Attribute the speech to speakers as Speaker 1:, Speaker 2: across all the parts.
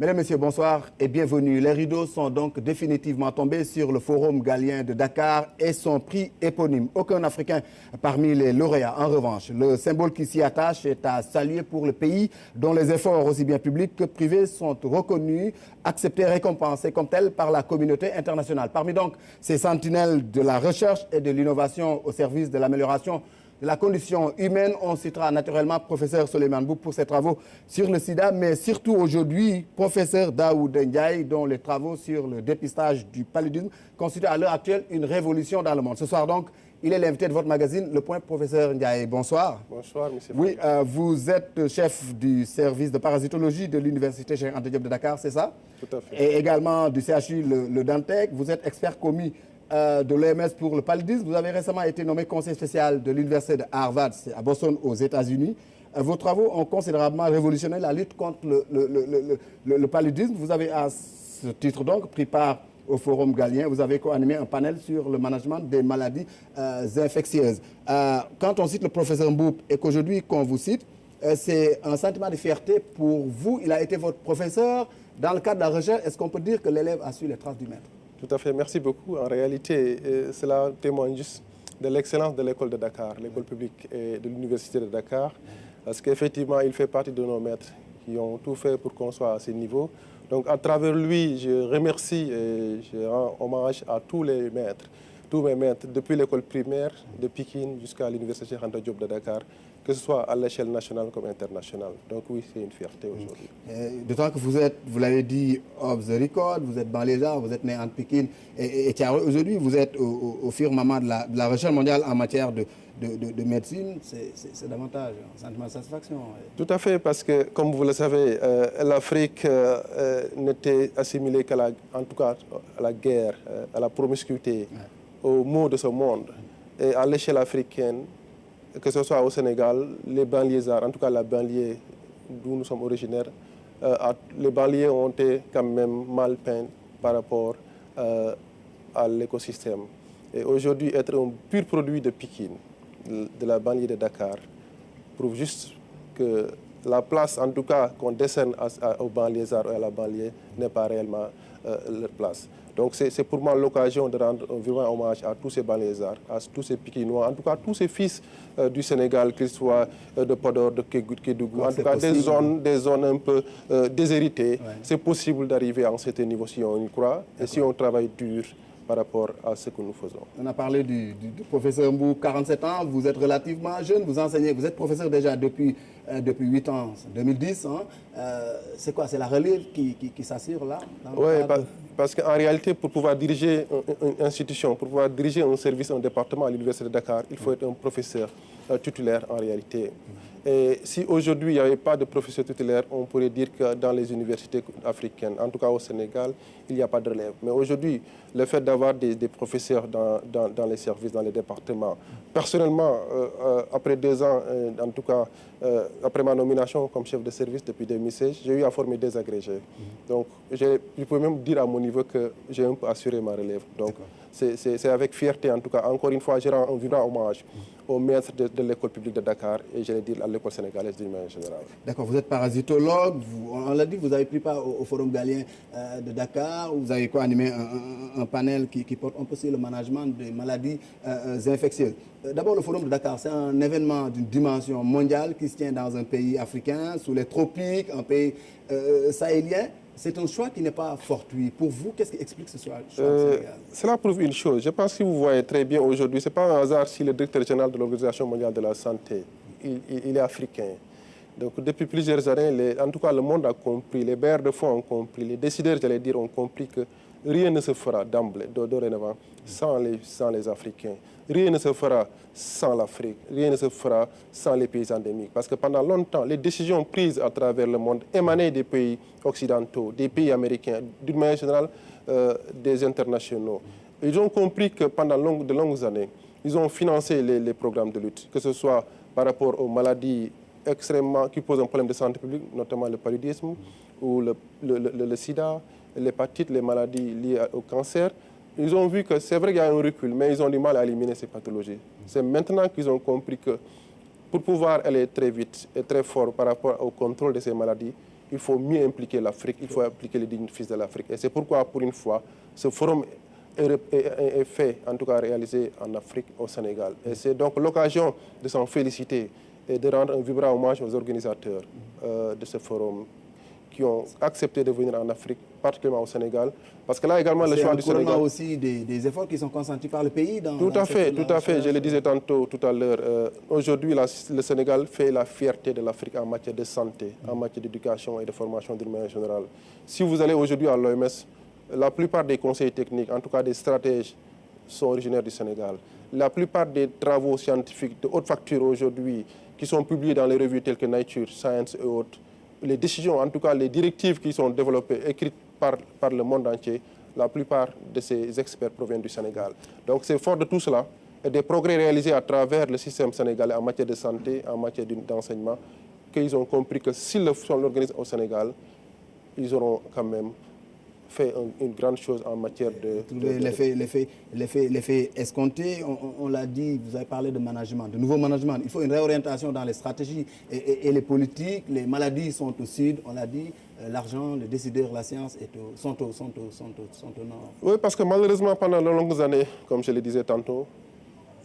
Speaker 1: Mesdames, Messieurs, bonsoir et bienvenue. Les rideaux sont donc définitivement tombés sur le Forum Galien de Dakar et son prix éponyme. Aucun Africain parmi les lauréats. En revanche, le symbole qui s'y attache est à saluer pour le pays dont les efforts aussi bien publics que privés sont reconnus, acceptés, récompensés comme tels par la communauté internationale. Parmi donc ces sentinelles de la recherche et de l'innovation au service de l'amélioration de la condition humaine, on citera naturellement professeur Souleymane Mboup pour ses travaux sur le sida, mais surtout aujourd'hui, professeur Daoud Ndiaye, dont les travaux sur le dépistage du paludisme constituent à l'heure actuelle une révolution dans le monde. Ce soir donc, il est l'invité de votre magazine Le Point. Professeur Ndiaye, bonsoir.
Speaker 2: Bonsoir, monsieur.
Speaker 1: Oui, vous êtes chef du service de parasitologie de l'Université Cheikh Anta Diop de Dakar, c'est ça?
Speaker 2: Tout à fait.
Speaker 1: Et également du CHU le Dantec. Vous êtes expert commis de l'OMS pour le paludisme. Vous avez récemment été nommé conseiller spécial de l'Université de Harvard à Boston, aux États-Unis. Vos travaux ont considérablement révolutionné la lutte contre le paludisme. Vous avez à ce titre donc pris part au Forum Galien. Vous avez co-animé un panel sur le management des maladies infectieuses. Quand on cite le professeur Mboup et qu'aujourd'hui qu'on vous cite, c'est un sentiment de fierté pour vous. Il a été votre professeur. Dans le cadre de la recherche, est-ce qu'on peut dire que l'élève a su les traces du maître?
Speaker 2: Tout à fait, merci beaucoup. En réalité, cela témoigne juste de l'excellence de l'école de Dakar, l'école publique et de l'université de Dakar, parce qu'effectivement, il fait partie de nos maîtres qui ont tout fait pour qu'on soit à ce niveau. Donc, à travers lui, je remercie et je rends hommage à tous les maîtres, tous mes maîtres, depuis l'école primaire de Pékin jusqu'à l'université Cheikh Anta Diop de Dakar, que ce soit à l'échelle nationale comme internationale. Donc oui, c'est une fierté aujourd'hui.
Speaker 1: D'autant que vous êtes, vous l'avez dit, off the record, vous êtes banlieusard, vous êtes né en Pékin et aujourd'hui vous êtes au firmament de la recherche mondiale en matière de médecine. C'est davantage un sentiment de satisfaction.
Speaker 2: Tout à fait, parce que comme vous le savez, l'Afrique n'était assimilée en tout cas à la guerre, à la promiscuité, aux maux de ce monde. Et à l'échelle africaine, que ce soit au Sénégal, les banlieusards, en tout cas la banlieue d'où nous sommes originaires, les banlieues ont été quand même mal peints par rapport à l'écosystème. Et aujourd'hui, être un pur produit de Pékin, de la banlieue de Dakar, prouve juste que la place, en tout cas, qu'on décerne aux banlieusards et à la banlieue n'est pas réellement leur place. Donc c'est pour moi l'occasion de rendre un vivant hommage à tous ces banlieusards, à tous ces Pikinois, en tout cas à tous ces fils du Sénégal, qu'ils soient de Podor, de Kédougou, en tout cas des zones un peu déshéritées. Ouais. C'est possible d'arriver à un certain niveau si on y croit et si on travaille dur par rapport à ce que nous faisons.
Speaker 1: On a parlé du professeur Mboup, 47 ans, vous êtes relativement jeune, vous enseignez, vous êtes professeur déjà depuis 8 ans, 2010. Hein. C'est quoi? C'est la relève qui s'assure là?
Speaker 2: Oui, parce qu'en réalité, pour pouvoir diriger une institution, pour pouvoir diriger un service, un département à l'Université de Dakar, il faut être un professeur titulaire en réalité. Et si aujourd'hui il n'y avait pas de professeur titulaire, on pourrait dire que dans les universités africaines, en tout cas au Sénégal, il n'y a pas de relève. Mais aujourd'hui, le fait d'avoir des professeurs dans les services, dans les départements, personnellement, après 2 ans, en tout cas, après ma nomination comme chef de service depuis 2016, j'ai eu à former des agrégés. Donc, je peux même dire à mon niveau que j'ai un peu assuré ma relève. Donc, c'est avec fierté, en tout cas. Encore une fois, je rends un vivant hommage aux maîtres de l'école publique de Dakar et je vais dire à l'école sénégalaise d'une manière générale.
Speaker 1: D'accord, vous êtes parasitologue, on l'a dit, vous avez pris part au Forum Galien de Dakar, vous avez co-animé un panel qui porte un peu sur le management des maladies infectieuses. D'abord, le Forum de Dakar, c'est un événement d'une dimension mondiale qui se tient dans un pays africain, sous les tropiques, un pays sahélien. C'est un choix qui n'est pas fortuit. Pour vous, qu'est-ce qui explique ce choix?
Speaker 2: Cela prouve une chose. Je pense que vous voyez très bien aujourd'hui, ce n'est pas un hasard si le directeur général de l'Organisation mondiale de la santé, il est africain. Donc depuis plusieurs années, en tout cas le monde a compris, les bailleurs de fonds ont compris, les décideurs, j'allais dire, ont compris que rien ne se fera d'emblée, dorénavant, sans les Africains. Rien ne se fera sans l'Afrique, rien ne se fera sans les pays endémiques. Parce que pendant longtemps, les décisions prises à travers le monde émanaient des pays occidentaux, des pays américains, d'une manière générale, des internationaux. Ils ont compris que pendant de longues années, ils ont financé les programmes de lutte, que ce soit par rapport aux maladies extrêmement qui posent un problème de santé publique, notamment le paludisme ou le sida, l'hépatite, les maladies liées au cancer. Ils ont vu que c'est vrai qu'il y a un recul, mais ils ont du mal à éliminer ces pathologies. C'est maintenant qu'ils ont compris que pour pouvoir aller très vite et très fort par rapport au contrôle de ces maladies, il faut mieux impliquer l'Afrique, il faut impliquer les dignes fils de l'Afrique. Et c'est pourquoi, pour une fois, ce forum est fait, en tout cas réalisé en Afrique, au Sénégal. Et c'est donc l'occasion de s'en féliciter et de rendre un vibrant hommage aux organisateurs de ce forum qui ont accepté de venir en Afrique, particulièrement au Sénégal. Parce que là également, le choix du Sénégal...
Speaker 1: C'est aussi des efforts qui sont consentis par le pays dans...
Speaker 2: Tout à fait. Je le disais tantôt, tout à l'heure. Aujourd'hui, le Sénégal fait la fierté de l'Afrique en matière de santé, en matière d'éducation et de formation d'une manière générale. Si vous allez aujourd'hui à l'OMS, la plupart des conseils techniques, en tout cas des stratèges, sont originaires du Sénégal. La plupart des travaux scientifiques de haute facture aujourd'hui, qui sont publiés dans les revues telles que Nature, Science et autres, les décisions, en tout cas les directives qui sont développées, écrites par le monde entier, la plupart de ces experts proviennent du Sénégal. Donc c'est fort de tout cela et des progrès réalisés à travers le système sénégalais en matière de santé, en matière d'enseignement, qu'ils ont compris que s'ils l'organisent au Sénégal, ils auront quand même fait une grande chose en matière de...
Speaker 1: L'effet escompté, on l'a dit, vous avez parlé de management, de nouveau management. Il faut une réorientation dans les stratégies et les politiques. Les maladies sont au sud, on l'a dit. L'argent, les décideurs, la science sont au nord.
Speaker 2: Oui, parce que malheureusement, pendant de longues années, comme je le disais tantôt,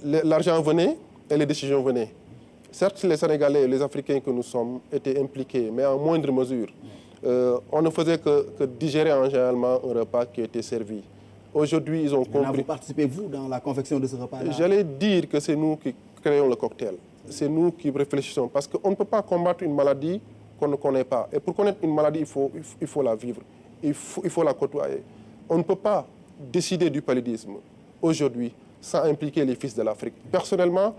Speaker 2: l'argent venait et les décisions venaient. Certes, les Sénégalais et les Africains que nous sommes étaient impliqués, mais en moindre mesure. On ne faisait que digérer en généralement un repas qui était servi. Aujourd'hui, ils ont compris...
Speaker 1: Vous participez, vous, dans la confection de ce repas-là?
Speaker 2: J'allais dire que c'est nous qui créons le cocktail. C'est nous qui réfléchissons. Parce qu'on ne peut pas combattre une maladie qu'on ne connaît pas. Et pour connaître une maladie, il faut la vivre. Il faut la côtoyer. On ne peut pas décider du paludisme aujourd'hui sans impliquer les fils de l'Afrique. Personnellement,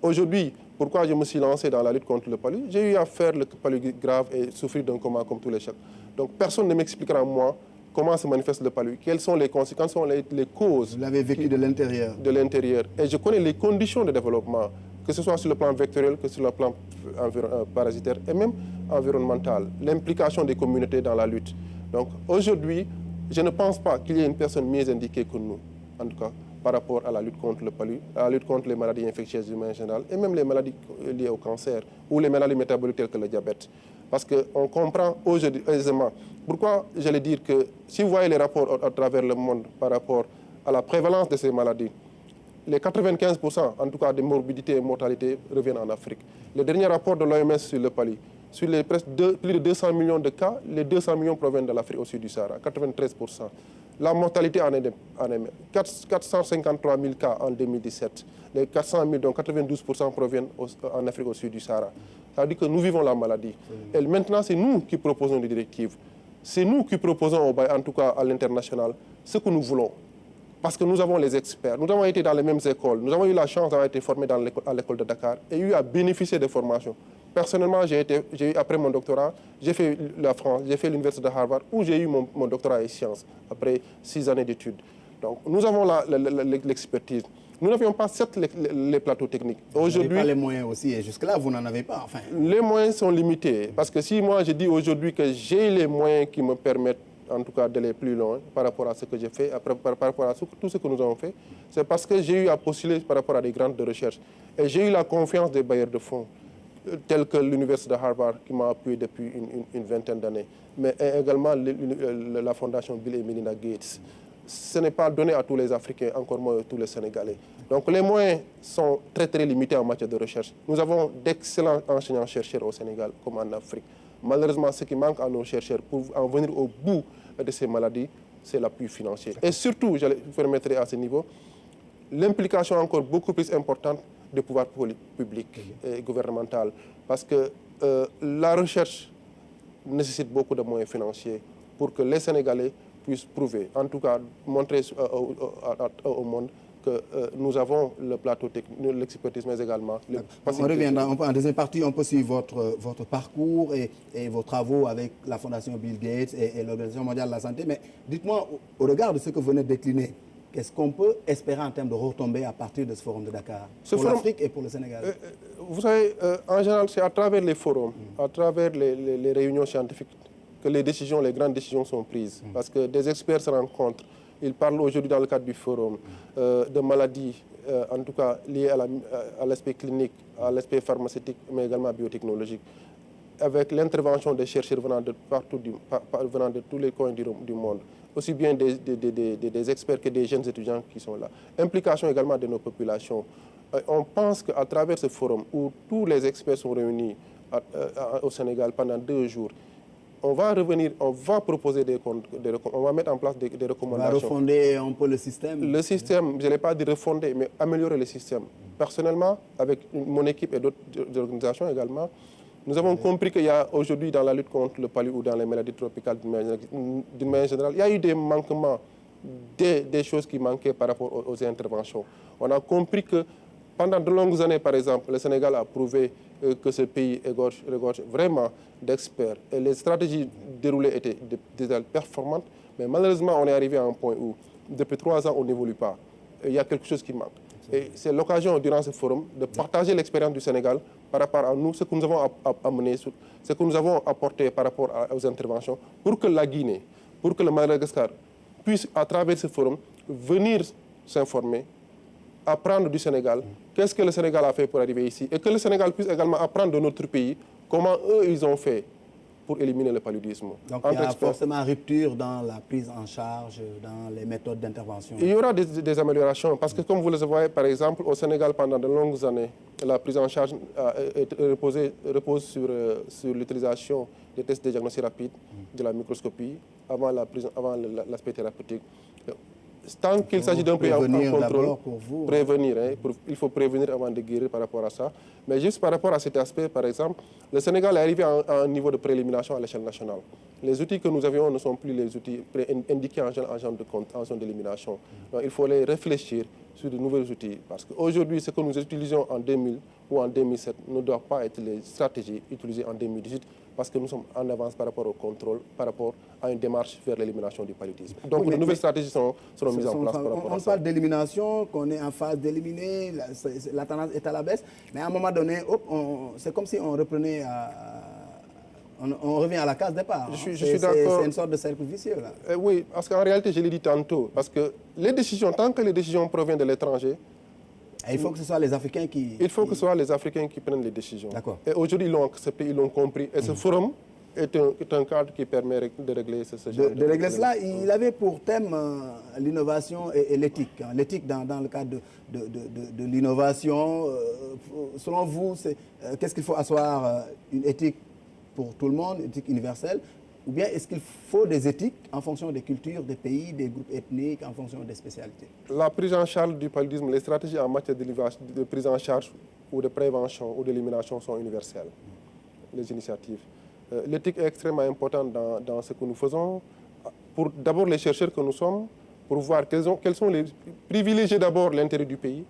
Speaker 2: aujourd'hui, pourquoi je me suis lancé dans la lutte contre le palud? J'ai eu à faire le palud grave et souffrir d'un coma comme tous les chefs. Donc personne ne m'expliquera, moi, comment se manifeste le palud, quelles sont les conséquences, quelles sont les causes.
Speaker 1: Vous l'avez vécu de l'intérieur.
Speaker 2: De l'intérieur. Et je connais les conditions de développement, que ce soit sur le plan vectoriel, que sur le plan parasitaire et même environnemental, l'implication des communautés dans la lutte. Donc aujourd'hui, je ne pense pas qu'il y ait une personne mieux indiquée que nous, en tout cas, par rapport à la lutte contre le palud, à la lutte contre les maladies infectieuses d'une manière générale, et même les maladies liées au cancer ou les maladies métaboliques telles que le diabète. Parce qu'on comprend aujourd'hui aisément. Pourquoi j'allais dire que si vous voyez les rapports à travers le monde par rapport à la prévalence de ces maladies, les 95%, en tout cas, des morbidités et mortalités reviennent en Afrique. Le dernier rapport de l'OMS sur le palud, sur les plus de 200 millions de cas, les 200 millions proviennent de l'Afrique au sud du Sahara, 93%. La mortalité en est 453 000 cas en 2017. Les 400 000, donc 92% proviennent en Afrique au sud du Sahara. Ça veut dire que nous vivons la maladie. Et maintenant, c'est nous qui proposons des directives. C'est nous qui proposons, en tout cas à l'international, ce que nous voulons. Parce que nous avons les experts, nous avons été dans les mêmes écoles, nous avons eu la chance d'avoir été formés à l'école de Dakar et eu à bénéficier des formations. Personnellement, après mon doctorat, j'ai fait la France, j'ai fait l'université de Harvard où j'ai eu mon doctorat en sciences après 6 années d'études. Donc nous avons l'expertise. Nous n'avions pas certes les plateaux techniques.
Speaker 1: Aujourd'hui, vous n'avez pas les moyens aussi, et jusque-là, vous n'en avez pas. Enfin.
Speaker 2: Les moyens sont limités. Parce que si moi je dis aujourd'hui que j'ai les moyens qui me permettent en tout cas d'aller plus loin par rapport à ce que j'ai fait, par rapport à tout ce que nous avons fait, c'est parce que j'ai eu à postuler par rapport à des grandes de recherche. Et j'ai eu la confiance des bailleurs de fonds, tels que l'université de Harvard qui m'a appuyé depuis une vingtaine d'années, mais également la fondation Bill et Melinda Gates. Ce n'est pas donné à tous les Africains, encore moins à tous les Sénégalais. Donc les moyens sont très très limités en matière de recherche. Nous avons d'excellents enseignants-chercheurs au Sénégal comme en Afrique. Malheureusement, ce qui manque à nos chercheurs pour en venir au bout de ces maladies, c'est l'appui financier. Et surtout, je vous permettrai à ce niveau, l'implication encore beaucoup plus importante des pouvoirs publics et gouvernementaux. Parce que la recherche nécessite beaucoup de moyens financiers pour que les Sénégalais puissent prouver, en tout cas montrer au monde que nous avons le plateau technique, l'expertise, mais également...
Speaker 1: On revient en deuxième partie, on peut suivre votre parcours et vos travaux avec la Fondation Bill Gates et l'Organisation mondiale de la santé. Mais dites-moi, au regard de ce que vous venez de décliner, qu'est-ce qu'on peut espérer en termes de retombées à partir de ce forum de Dakar, pour l'Afrique et pour le Sénégal?
Speaker 2: Vous savez, en général, c'est à travers les forums, à travers les réunions scientifiques, que les grandes décisions sont prises. Parce que des experts se rencontrent. Ils parlent aujourd'hui dans le cadre du forum de maladies, en tout cas liées à l'aspect clinique, à l'aspect pharmaceutique, mais également biotechnologique. avec l'intervention des chercheurs venant de partout, venant de tous les coins du monde, aussi bien des experts que des jeunes étudiants qui sont là. Implication également de nos populations. On pense qu'à travers ce forum où tous les experts sont réunis au Sénégal pendant 2 jours, on va revenir, on va proposer on va mettre en place des recommandations.
Speaker 1: On va refonder un peu le système.
Speaker 2: Le système, je ne l'ai pas dit refonder, mais améliorer le système. Personnellement, avec mon équipe et d'autres organisations également, nous avons compris qu'il y a aujourd'hui dans la lutte contre le paludisme ou dans les maladies tropicales d'une manière générale, il y a eu des manquements, des choses qui manquaient par rapport aux interventions. On a compris que pendant de longues années, par exemple, le Sénégal a prouvé que ce pays regorge vraiment d'experts. Et les stratégies déroulées étaient déjà performantes, mais malheureusement, on est arrivé à un point où, depuis 3 ans, on n'évolue pas. Il y a quelque chose qui manque. Et c'est l'occasion, durant ce forum, de partager l'expérience du Sénégal par rapport à nous, ce que nous avons amené, ce que nous avons apporté par rapport aux interventions, pour que la Guinée, pour que le Madagascar puisse, à travers ce forum, venir s'informer, apprendre du Sénégal, qu'est-ce que le Sénégal a fait pour arriver ici, et que le Sénégal puisse également apprendre de notre pays comment eux, ils ont fait pour éliminer le paludisme.
Speaker 1: Donc il y a forcément rupture dans la prise en charge, dans les méthodes d'intervention.
Speaker 2: Il y aura des améliorations, parce que comme vous le voyez, par exemple, au Sénégal, pendant de longues années, la prise en charge repose sur l'utilisation des tests de diagnostic rapide, de la microscopie, avant l'aspect thérapeutique. Tant qu'il s'agit d'un pays en contrôle, prévenir, il faut prévenir avant de guérir par rapport à ça. Mais juste par rapport à cet aspect, par exemple, le Sénégal est arrivé à un niveau de préélimination à l'échelle nationale. Les outils que nous avions ne sont plus les outils indiqués en zone d'élimination. Donc il faut les réfléchir sur de nouveaux outils. Parce qu'aujourd'hui, ce que nous utilisons en 2000 ou en 2007 ne doit pas être les stratégies utilisées en 2018, parce que nous sommes en avance par rapport au contrôle, par rapport à une démarche vers l'élimination du paludisme. Donc de nouvelles stratégies seront mises en place par rapport à ça.
Speaker 1: On parle d'élimination, qu'on est en phase d'éliminer, la tendance est à la baisse, mais à un moment donné, c'est comme si on reprenait on revient à la case départ.
Speaker 2: Je suis d'accord.
Speaker 1: C'est une sorte de cercle vicieux là.
Speaker 2: Oui, parce qu'en réalité, je l'ai dit tantôt, parce que les décisions, tant que les décisions proviennent de l'étranger,
Speaker 1: il faut que ce soit les Africains qui...
Speaker 2: Il faut que ce soit les Africains qui prennent les décisions.
Speaker 1: D'accord.
Speaker 2: Et aujourd'hui, ils l'ont accepté, ils l'ont compris. Et ce forum est un cadre qui permet de régler ce genre
Speaker 1: de régler cela. Il avait pour thème l'innovation et l'éthique. L'éthique dans le cadre de l'innovation. Selon vous, qu'est-ce qu'il faut asseoir une éthique pour tout le monde, une éthique universelle? Ou bien est-ce qu'il faut des éthiques en fonction des cultures, des pays, des groupes ethniques, en fonction des spécialités?
Speaker 2: La prise en charge du paludisme, les stratégies en matière de prise en charge ou de prévention ou d'élimination sont universelles, les initiatives. L'éthique est extrêmement importante dans ce que nous faisons. Pour d'abord les chercheurs que nous sommes, pour voir quels sont les... Privilégier d'abord l'intérêt du pays,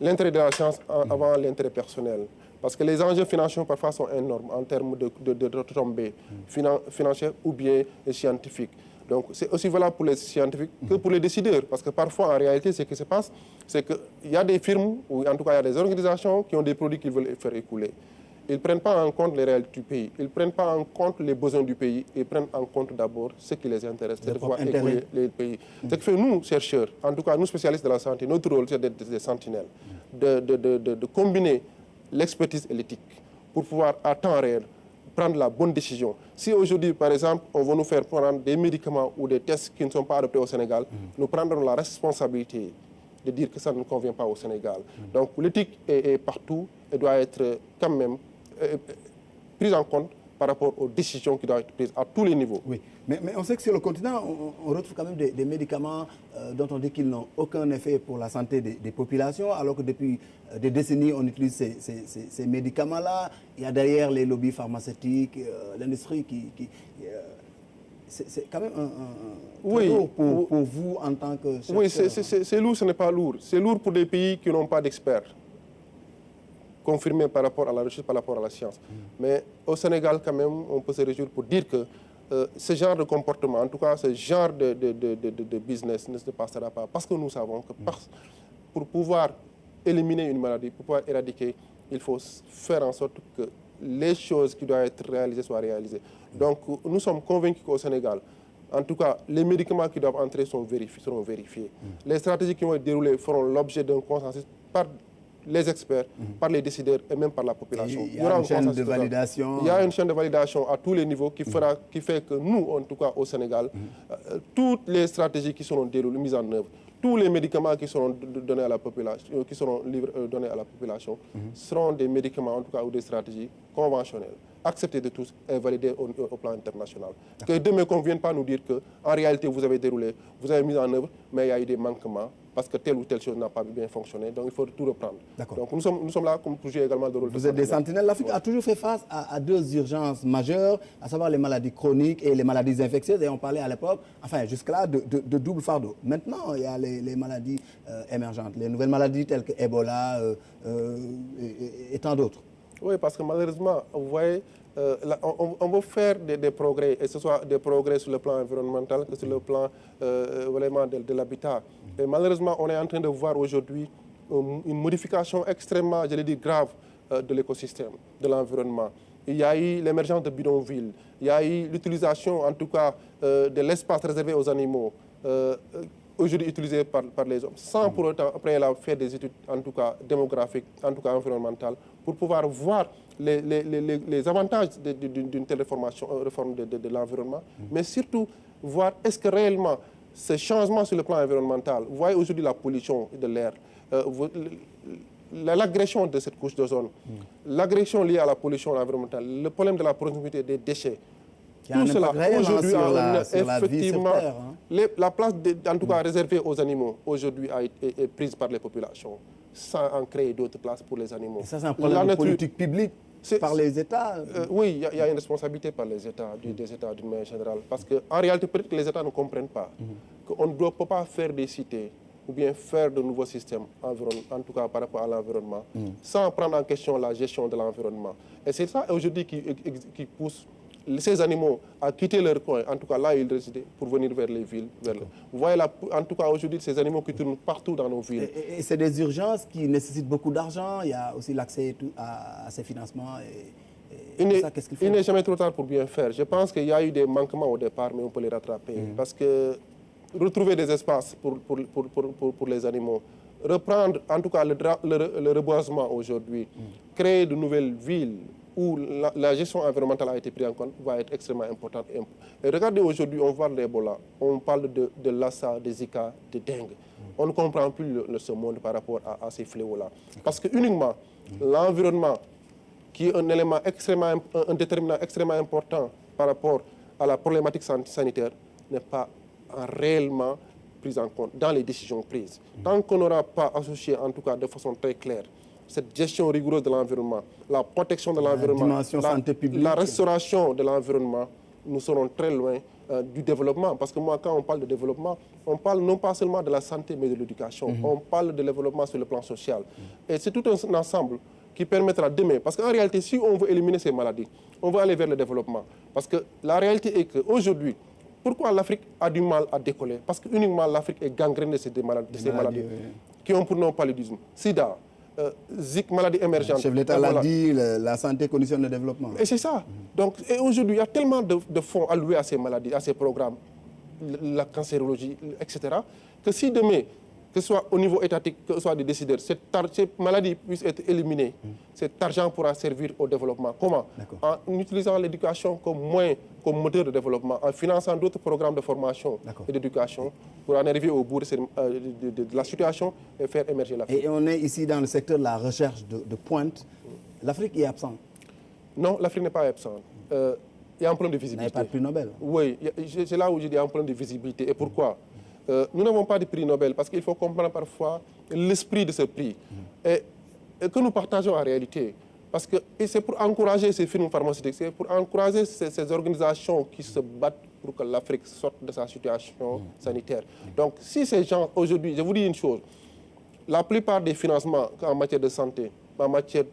Speaker 2: l'intérêt de la science avant l'intérêt personnel. Parce que les enjeux financiers parfois sont énormes en termes de retombées financières ou bien scientifiques. Donc c'est aussi valable pour les scientifiques que pour les décideurs. Parce que parfois, en réalité, ce qui se passe, c'est qu'il y a des firmes, ou en tout cas il y a des organisations qui ont des produits qu'ils veulent faire écouler. Ils ne prennent pas en compte les réalités du pays, ils ne prennent pas en compte les besoins du pays, ils prennent en compte d'abord ce qui les intéresse, c'est de pouvoir écouler les pays. Ce qui fait nous, chercheurs, en tout cas nous spécialistes de la santé, notre rôle c'est d'être des sentinelles, de combiner l'expertise et l'éthique pour pouvoir à temps réel prendre la bonne décision. Si aujourd'hui, par exemple, on va nous faire prendre des médicaments ou des tests qui ne sont pas adoptés au Sénégal, nous prendrons la responsabilité de dire que ça ne convient pas au Sénégal. Donc l'éthique est partout et doit être quand même prise en compte par rapport aux décisions qui doivent être prises à tous les niveaux.
Speaker 1: Oui, mais on sait que sur le continent, on retrouve quand même des médicaments dont on dit qu'ils n'ont aucun effet pour la santé des populations, alors que depuis des décennies, on utilise ces médicaments-là. Il y a derrière les lobbies pharmaceutiques, l'industrie qui c'est quand même un lourd pour vous en tant que chercheur.
Speaker 2: Oui, c'est lourd, ce n'est pas lourd. C'est lourd pour des pays qui n'ont pas d'experts confirmés par rapport à la recherche, par rapport à la science. Mais au Sénégal, quand même, on peut se réjouir pour dire que ce genre de comportement, en tout cas ce genre de business ne se passera pas. Parce que nous savons que pour pouvoir éliminer une maladie, pour pouvoir éradiquer, il faut faire en sorte que les choses qui doivent être réalisées soient réalisées. Donc nous sommes convaincus qu'au Sénégal, en tout cas, les médicaments qui doivent entrer seront vérifiés. Les stratégies qui vont être déroulées feront l'objet d'un consensus les experts, par les décideurs et même par la population.
Speaker 1: Il y a une chaîne de validation.
Speaker 2: Il y a une chaîne de validation à tous les niveaux qui fait que nous, en tout cas au Sénégal, toutes les stratégies qui seront déroulées, mises en œuvre, tous les médicaments qui seront donnés à la population, donnés à la population seront des médicaments, en tout cas, ou des stratégies conventionnelles, acceptées de tous et validées au plan international. Que demain qu'on ne vienne pas nous dire qu'en réalité, vous avez déroulé, vous avez mis en œuvre, mais il y a eu des manquements parce que telle ou telle chose n'a pas bien fonctionné. Donc, il faut tout reprendre. Donc, nous sommes là comme pour jouer également le rôle de
Speaker 1: Vous êtes des sentinelles. L'Afrique a toujours fait face à deux urgences majeures, à savoir les maladies chroniques et les maladies infectieuses. Et on parlait à l'époque, enfin jusque-là, de double fardeau. Maintenant, il y a les maladies émergentes, les nouvelles maladies telles que Ebola et tant d'autres.
Speaker 2: Oui, parce que malheureusement, vous voyez, on veut faire des progrès, et que ce soit des progrès sur le plan environnemental, que sur le plan vraiment de l'habitat. Et malheureusement, on est en train de voir aujourd'hui une modification extrêmement, je l'ai dit, grave de l'écosystème, de l'environnement. Il y a eu l'émergence de bidonvilles, il y a eu l'utilisation, en tout cas, de l'espace réservé aux animaux, aujourd'hui utilisé par les hommes, sans pour autant, après, faire des études, en tout cas démographiques, en tout cas environnementales, pour pouvoir voir les avantages d'une telle réforme de l'environnement, mais surtout voir est-ce que réellement ce changement sur le plan environnemental, vous voyez aujourd'hui la pollution de l'air, l'agression de cette couche d'ozone, l'agression liée à la pollution environnementale, le problème de la proximité des déchets,
Speaker 1: tout cela aujourd'hui effectivement
Speaker 2: la place en tout cas réservée aux animaux aujourd'hui est prise par les populations sans en créer d'autres places pour les animaux.
Speaker 1: Et ça c'est un problème de politique publique par les États.
Speaker 2: Oui, il y a une responsabilité par les États, des États d'une manière générale, parce qu'en réalité peut-être que les États ne comprennent pas qu'on ne doit pas faire des cités ou bien faire de nouveaux systèmes, en tout cas par rapport à l'environnement, sans prendre en question la gestion de l'environnement. Et c'est ça aujourd'hui qui pousse ces animaux à quitter leur coin, en tout cas là où ils résidaient, pour venir vers les villes. Vous voyez, en tout cas aujourd'hui, ces animaux qui tournent partout dans nos villes.
Speaker 1: Et c'est des urgences qui nécessitent beaucoup d'argent, il y a aussi l'accès à ces financements.
Speaker 2: Il n'est jamais trop tard pour bien faire. Je pense qu'il y a eu des manquements au départ, mais on peut les rattraper. Parce que retrouver des espaces pour les animaux, reprendre en tout cas le reboisement aujourd'hui, créer de nouvelles villes, où la gestion environnementale a été prise en compte, va être extrêmement importante. Et regardez aujourd'hui, on voit l'Ebola, on parle de Lassa, de Zika, de dengue. On ne comprend plus ce monde par rapport à ces fléaux-là. Parce que uniquement l'environnement, qui est un élément un déterminant extrêmement important par rapport à la problématique sanitaire, n'est pas réellement pris en compte dans les décisions prises. Tant qu'on n'aura pas associé, en tout cas de façon très claire, cette gestion rigoureuse de l'environnement, la protection de l'environnement, la restauration de l'environnement, nous serons très loin du développement. Parce que moi, quand on parle de développement, on parle non pas seulement de la santé, mais de l'éducation. On parle de développement sur le plan social. Et c'est tout un ensemble qui permettra demain. Parce qu'en réalité, si on veut éliminer ces maladies, on va aller vers le développement. Parce que la réalité est qu'aujourd'hui, pourquoi l'Afrique a du mal à décoller? Parce que uniquement l'Afrique est gangrénée de ces maladies qui ont pour nom paludisme, sida, maladie émergente.
Speaker 1: Le chef de l'État l'a dit, la santé conditionne le développement.
Speaker 2: Et c'est ça. Donc, et aujourd'hui, il y a tellement de fonds alloués à ces maladies, à ces programmes, la cancérologie, etc., que si demain, que ce soit au niveau étatique, que ce soit des décideurs, ces maladies puissent être éliminées, cet argent pourra servir au développement. Comment? En utilisant l'éducation comme moyen, comme moteur de développement, en finançant d'autres programmes de formation et d'éducation pour en arriver au bout de la situation et faire émerger l'Afrique.
Speaker 1: Et on est ici dans le secteur de la recherche de pointe. L'Afrique est absente?
Speaker 2: Non, l'Afrique n'est pas absente. Il y a un problème de visibilité.
Speaker 1: Il n'y a pas de prix Nobel?
Speaker 2: Oui, c'est là où j'ai dit un problème de visibilité. Et pourquoi? Nous n'avons pas de prix Nobel parce qu'il faut comprendre parfois l'esprit de ce prix et que nous partageons en réalité. Parce que c'est pour encourager ces firmes pharmaceutiques, c'est pour encourager ces organisations qui se battent pour que l'Afrique sorte de sa situation sanitaire. Donc si ces gens, aujourd'hui, je vous dis une chose, la plupart des financements en matière de santé, en matière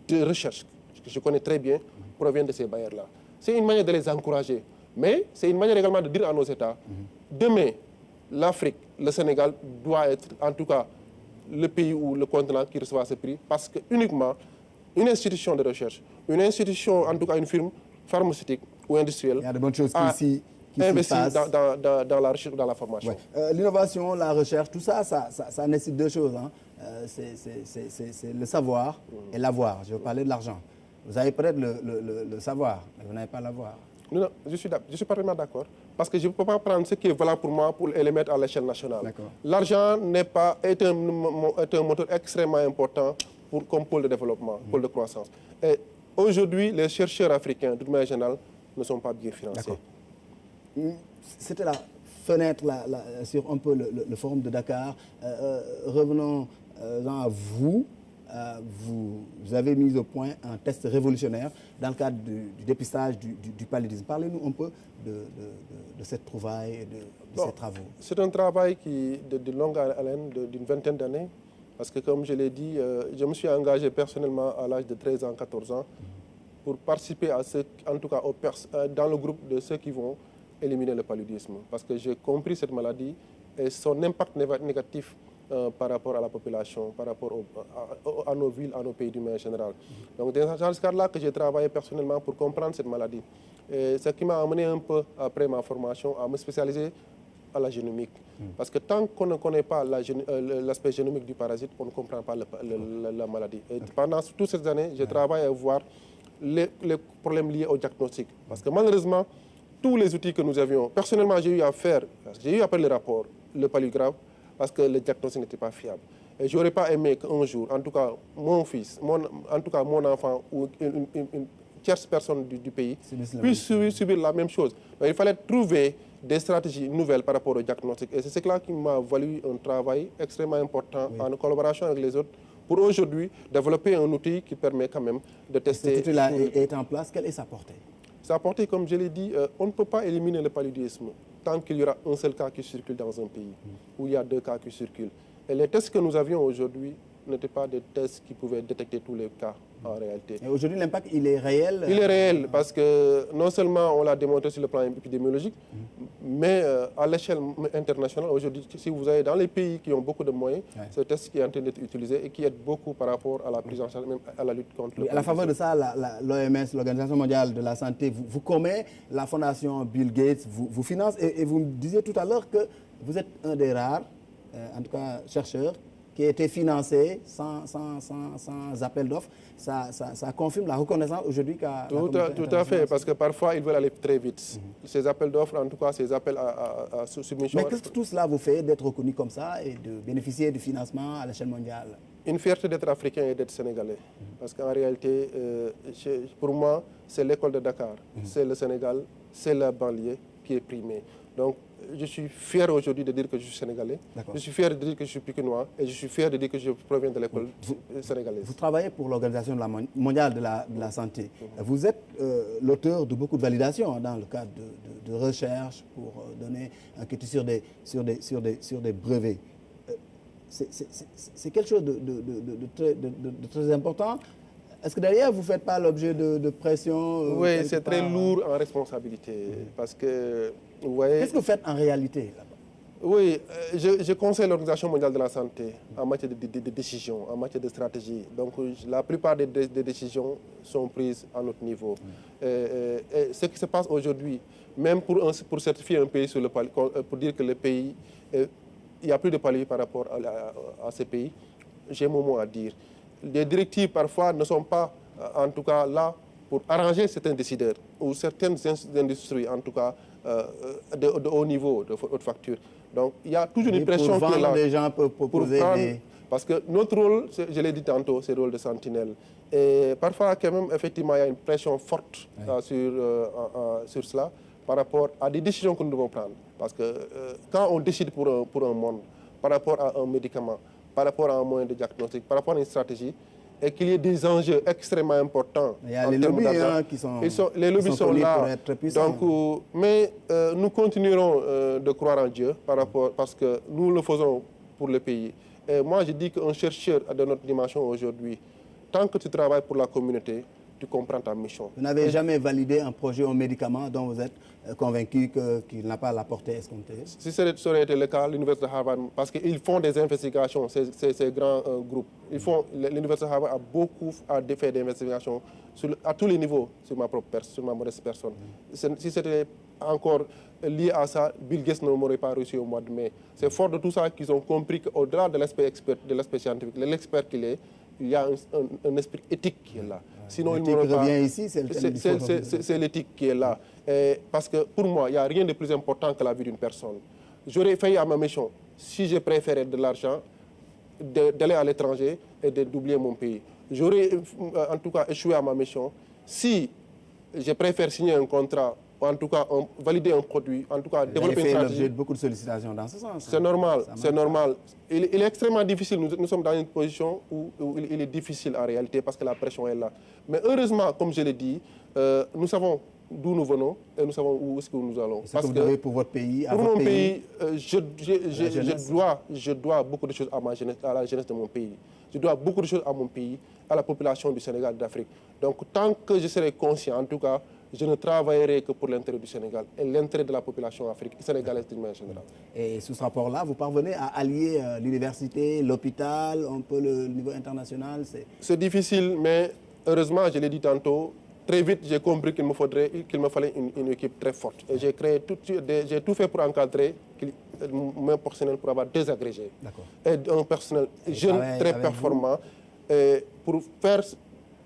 Speaker 2: de recherche, que je connais très bien, proviennent de ces bailleurs-là. C'est une manière de les encourager. Mais c'est une manière également de dire à nos États, demain, l'Afrique, le Sénégal doit être en tout cas le pays ou le continent qui recevra ce prix parce que uniquement une institution de recherche, une institution, en tout cas une firme pharmaceutique ou industrielle,
Speaker 1: il y a de bonnes choses qui
Speaker 2: investit dans la recherche, dans la formation.
Speaker 1: L'innovation, la recherche, tout ça, ça nécessite deux choses. c'est le savoir et l'avoir. Je veux parler de l'argent. Vous avez peut-être le savoir, mais vous n'avez pas l'avoir.
Speaker 2: Non, je suis parfaitement d'accord. Parce que je ne peux pas prendre ce qui est valable pour moi et le mettre à l'échelle nationale. L'argent est un moteur extrêmement important comme pôle de développement, pôle de croissance. Et aujourd'hui, les chercheurs africains, d'une manière générale, ne sont pas bien financés.
Speaker 1: C'était la fenêtre sur un peu le forum de Dakar. Revenons à vous. Vous avez mis au point un test révolutionnaire dans le cadre du dépistage du paludisme. Parlez-nous un peu de cette trouvaille et de ces travaux.
Speaker 2: C'est un travail de longue haleine, d'une vingtaine d'années, parce que comme je l'ai dit, je me suis engagé personnellement à l'âge de 13 ans, 14 ans, pour participer à en tout cas dans le groupe de ceux qui vont éliminer le paludisme. Parce que j'ai compris cette maladie et son impact négatif par rapport à la population, par rapport à nos villes, à nos pays d'une manière générale. Donc, dans ce cadre-là que j'ai travaillé personnellement pour comprendre cette maladie. Et ce qui m'a amené un peu, après ma formation, à me spécialiser à la génomique. Parce que tant qu'on ne connaît pas l'aspect génomique du parasite, on ne comprend pas la maladie. Et pendant toutes ces années, j'ai travaillé à voir les problèmes liés au diagnostic. Parce que malheureusement, tous les outils que nous avions, personnellement, j'ai eu à faire le rapport, le palugraphe, parce que le diagnostic n'était pas fiable. Et je n'aurais pas aimé qu'un jour, en tout cas mon fils, en tout cas mon enfant ou une tierce personne du pays puisse subir la même chose. Donc, il fallait trouver des stratégies nouvelles par rapport au diagnostic. Et c'est ce qui m'a valu un travail extrêmement important en collaboration avec les autres pour aujourd'hui développer un outil qui permet quand même de tester.
Speaker 1: Cet outil-là est en place. Quelle est sa portée?
Speaker 2: Sa portée, comme je l'ai dit, on ne peut pas éliminer le paludisme tant qu'il y aura un seul cas qui circule dans un pays, où il y a 2 cas qui circulent. Et les tests que nous avions aujourd'hui n'étaient pas des tests qui pouvaient détecter tous les cas en réalité.
Speaker 1: Et aujourd'hui, l'impact, il est réel?
Speaker 2: Il est réel parce que non seulement on l'a démontré sur le plan épidémiologique, mais à l'échelle internationale, aujourd'hui, si vous allez dans les pays qui ont beaucoup de moyens, ce test qui est en train d'être utilisé et qui aide beaucoup par rapport à la prise en charge, même à la lutte contre le paludisme.
Speaker 1: À la faveur de ça, l'OMS, l'Organisation mondiale de la santé, vous commet, la fondation Bill Gates vous finance et vous me disiez tout à l'heure que vous êtes un des rares, en tout cas chercheurs, qui a été financé sans appel d'offres. Ça confirme la reconnaissance aujourd'hui qu'a...
Speaker 2: Tout à fait, parce que parfois, ils veulent aller très vite. Ces appels d'offres, en tout cas, ces appels à submission...
Speaker 1: Mais qu'est-ce que tout cela vous fait d'être reconnu comme ça et de bénéficier du financement à l'échelle mondiale?
Speaker 2: Une fierté d'être africain et d'être sénégalais. Parce qu'en réalité, pour moi, c'est l'école de Dakar, c'est le Sénégal, c'est la banlieue qui est primée. Donc, je suis fier aujourd'hui de dire que je suis sénégalais. Je suis fier de dire que je suis pikinois et je suis fier de dire que je proviens de l'école sénégalaise.
Speaker 1: Vous travaillez pour l'Organisation mondiale de la santé. Vous êtes l'auteur de beaucoup de validations dans le cadre de recherche pour donner un quitus sur des brevets. C'est quelque chose de très important. Est-ce que derrière, vous ne faites pas l'objet de pression?
Speaker 2: Oui, c'est très lourd en responsabilité. Parce que, vous voyez...
Speaker 1: Qu'est-ce que vous faites en réalité là-bas?
Speaker 2: Oui, je conseille l'Organisation mondiale de la santé en matière de décision, en matière de stratégie. Donc, la plupart des décisions sont prises à notre niveau. Et ce qui se passe aujourd'hui, même pour certifier un pays, pour dire que le pays, il n'y a plus de palier par rapport à ce pays, j'ai mon mot à dire. Les directives, parfois, ne sont pas, en tout cas, là pour arranger certains décideurs ou certaines industries, en tout cas, de haut niveau, de haute facture. Donc, il y a toujours une pression
Speaker 1: qui est là. Des gens peuvent proposer
Speaker 2: Parce que notre rôle, je l'ai dit tantôt, c'est le rôle de sentinelle. Et parfois, quand même, effectivement, il y a une pression forte sur cela par rapport à des décisions que nous devons prendre. Parce que quand on décide pour un monde, par rapport à un médicament, par rapport à un moyen de diagnostic, par rapport à une stratégie, et qu'il y ait des enjeux extrêmement importants.
Speaker 1: Il y a les lobbies qui sont
Speaker 2: les lobbies sont là. Donc, mais nous continuerons de croire en Dieu parce que nous le faisons pour le pays. Et moi, je dis qu'un chercheur de notre dimension aujourd'hui, tant que tu travailles pour la communauté, tu comprends ta mission.
Speaker 1: Vous n'avez jamais validé un projet ou un médicament dont vous êtes convaincu qu'il n'a pas la portée escomptée?
Speaker 2: Si ça aurait été le cas, l'Université de Harvard, parce qu'ils font des investigations, ces grands groupes, l'Université de Harvard a beaucoup fait d'investigations à tous les niveaux sur sur ma modeste personne. Si c'était encore lié à ça, Bill Gates ne m'aurait pas reçu au mois de mai. C'est fort de tout ça qu'ils ont compris qu'au-delà de l'aspect scientifique, l'expert qu'il est, il y a un esprit éthique qui est là. Sinon,
Speaker 1: l'éthique revient ici,
Speaker 2: c'est l'éthique qui est là. Et parce que pour moi, il n'y a rien de plus important que la vie d'une personne. J'aurais failli à ma mission si j'ai préféré de l'argent, d'aller à l'étranger et d'oublier mon pays. J'aurais en tout cas échoué à ma mission si je préfère signer un contrat, ou en tout cas valider un produit, en tout cas développer une stratégie.
Speaker 1: L'objet de beaucoup de sollicitations dans ce sens.
Speaker 2: C'est normal, c'est normal. Il est extrêmement difficile, nous sommes dans une position où il est difficile en réalité parce que la pression est là. Mais heureusement, comme je l'ai dit, nous savons d'où nous venons et nous savons où est-ce que nous allons.
Speaker 1: C'est ce que vous devez pour votre pays,
Speaker 2: pour mon pays, je dois beaucoup de choses à la jeunesse de mon pays. Je dois beaucoup de choses à mon pays, à la population du Sénégal et d'Afrique. Donc tant que je serai conscient, en tout cas, je ne travaillerai que pour l'intérêt du Sénégal et l'intérêt de la population africaine, sénégalaise d'une manière générale.
Speaker 1: Et sous ce rapport-là, vous parvenez à allier l'université, l'hôpital, un peu le niveau international?
Speaker 2: C'est difficile, mais heureusement, je l'ai dit tantôt, très vite, j'ai compris qu'il me fallait une équipe très forte. Et j'ai tout fait pour encadrer mon personnel pour avoir deux agrégés. Et un personnel jeune, très performant, pour faire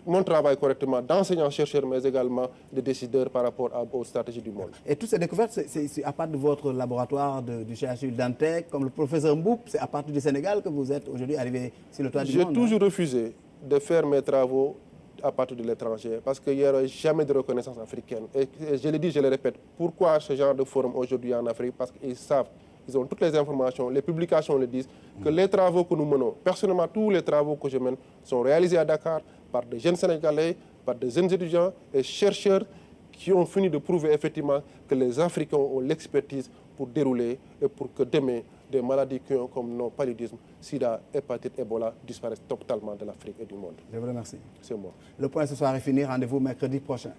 Speaker 2: mon travail correctement d'enseignant-chercheur, mais également de décideur par rapport aux stratégies du monde.
Speaker 1: Et toutes ces découvertes, c'est à partir de votre laboratoire du CHU Dantec, comme le professeur Mboup, c'est à partir du Sénégal que vous êtes aujourd'hui arrivé sur le toit du monde?
Speaker 2: J'ai toujours refusé de faire mes travaux à partir de l'étranger, parce qu'il n'y aura jamais de reconnaissance africaine. Et je le dis, je le répète, pourquoi ce genre de forum aujourd'hui en Afrique? Parce qu'ils savent, ils ont toutes les informations, les publications le disent, que les travaux que nous menons, personnellement tous les travaux que je mène, sont réalisés à Dakar par des jeunes Sénégalais, par des jeunes étudiants et chercheurs qui ont fini de prouver effectivement que les Africains ont l'expertise pour dérouler et pour que demain, des maladies comme le paludisme, sida, hépatite, Ebola disparaissent totalement de l'Afrique et du monde.
Speaker 1: Je vous remercie.
Speaker 2: C'est moi.
Speaker 1: Le point ce soir est fini. Rendez-vous mercredi prochain.